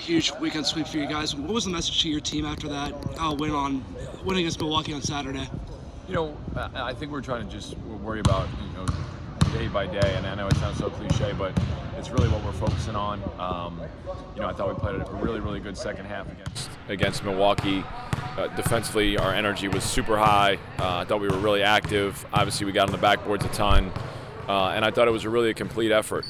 huge weekend sweep for you guys. What was the message to your team after that win against Milwaukee on Saturday? I think we're trying to just worry about day by day, and I know it sounds so cliche, but it's really what we're focusing on. I thought we played a really, really good second half against Milwaukee. Defensively, our energy was super high. I thought we were really active. Obviously, we got on the backboards a ton, and I thought it was a complete effort.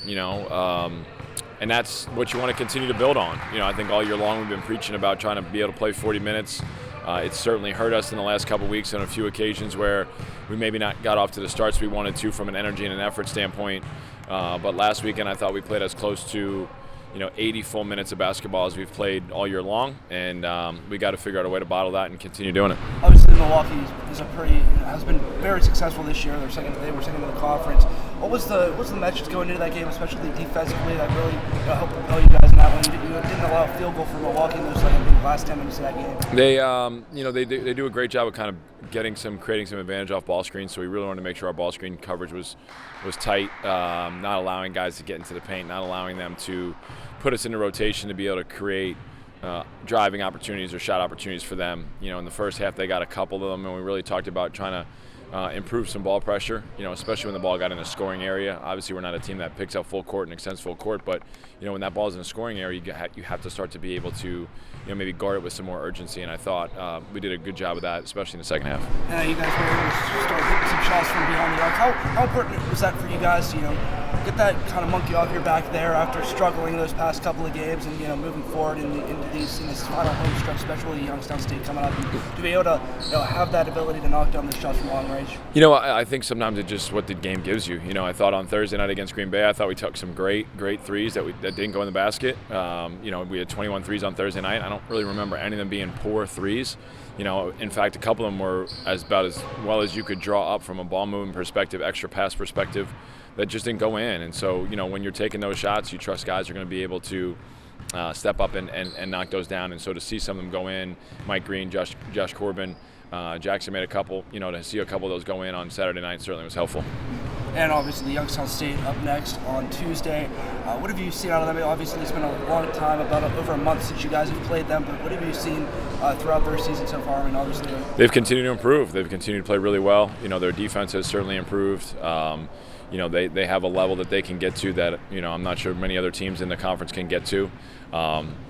And that's what you want to continue to build on. I think all year long we've been preaching about trying to be able to play 40 minutes. It's certainly hurt us in the last couple of weeks on a few occasions where we maybe not got off to the starts we wanted to from an energy and an effort standpoint. But last weekend I thought we played as close to 80 full minutes of basketball as we've played all year long, and we got to figure out a way to bottle that and continue doing it. Obviously, Milwaukee has been very successful this year. They were second in the conference. What was the message going into that game, especially defensively, that really helped propel you guys in that one? You didn't allow a field goal for Milwaukee in those last 10 minutes of that game. They do a great job of kind of creating some advantage off ball screens. So we really wanted to make sure our ball screen coverage was tight, not allowing guys to get into the paint, not allowing them to put us into rotation to be able to create driving opportunities or shot opportunities for them. In the first half they got a couple of them, and we really talked about trying to improve some ball pressure, especially when the ball got in a scoring area. Obviously, we're not a team that picks up full court and extends full court, but when that ball's in a scoring area, you have to start to be able to maybe guard it with some more urgency, and I thought we did a good job of that, especially in the second half. And you guys were able to start hitting some shots from beyond the arc. How important was that for you guys to get that kind of monkey off your back there after struggling those past couple of games, and moving forward into this final home stretch, especially Youngstown State coming up, and to be able to have that ability to knock down the shots from long range? I think sometimes it's just what the game gives you. I thought on Thursday night against Green Bay, I thought we took some great threes that didn't go in the basket. We had 21 threes on Thursday night. I don't really remember any of them being poor threes. In fact, a couple of them were about as well as you could draw up from a ball movement perspective, extra pass perspective, that just didn't go in. And so, when you're taking those shots, you trust guys are going to be able to step up and knock those down. And so to see some of them go in, Mike Green, Josh Corbin, Jackson made a couple, to see a couple of those go in on Saturday night certainly was helpful. And obviously Youngstown State up next on Tuesday. What have you seen out of them? Obviously it's been a long time, over a month since you guys have played them, but what have you seen throughout their season so far? Obviously they've continued to improve. They've continued to play really well. Their defense has certainly improved. They have a level that they can get to that I'm not sure many other teams in the conference can get to.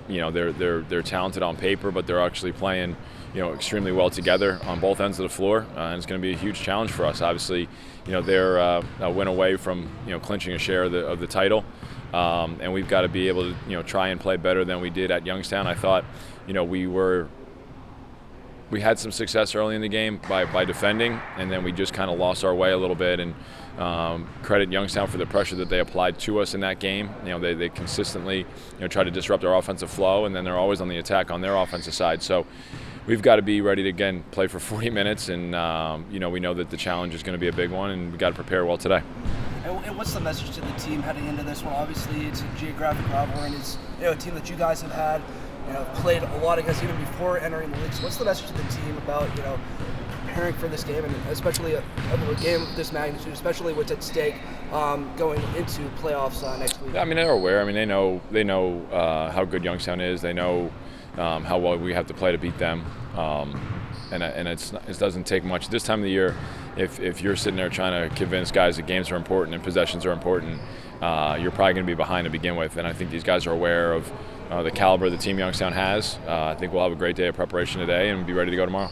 They're talented on paper, but they're actually playing extremely well together on both ends of the floor, and it's going to be a huge challenge for us. Obviously, they're a win away from clinching a share of the title, and we've got to be able to try and play better than we did at Youngstown. I thought we had some success early in the game by defending, and then we just kind of lost our way a little bit, and credit Youngstown for the pressure that they applied to us in that game. They consistently try to disrupt our offensive flow, and then they're always on the attack on their offensive side. So we've got to be ready to, again, play for 40 minutes, and we know that the challenge is going to be a big one, and we've got to prepare well today. And what's the message to the team heading into this one? Obviously, it's a geographic rivalry, and it's a team that you guys have had played a lot against even before entering the league. So what's the message to the team about preparing for this game, and especially a game of this magnitude, especially what's at stake going into playoffs next week? Yeah, they're aware. They know how good Youngstown is. They know how well we have to play to beat them. And it doesn't take much this time of the year. If you're sitting there trying to convince guys that games are important and possessions are important, you're probably going to be behind to begin with. And I think these guys are aware of the caliber the team Youngstown has. I think we'll have a great day of preparation today and be ready to go tomorrow.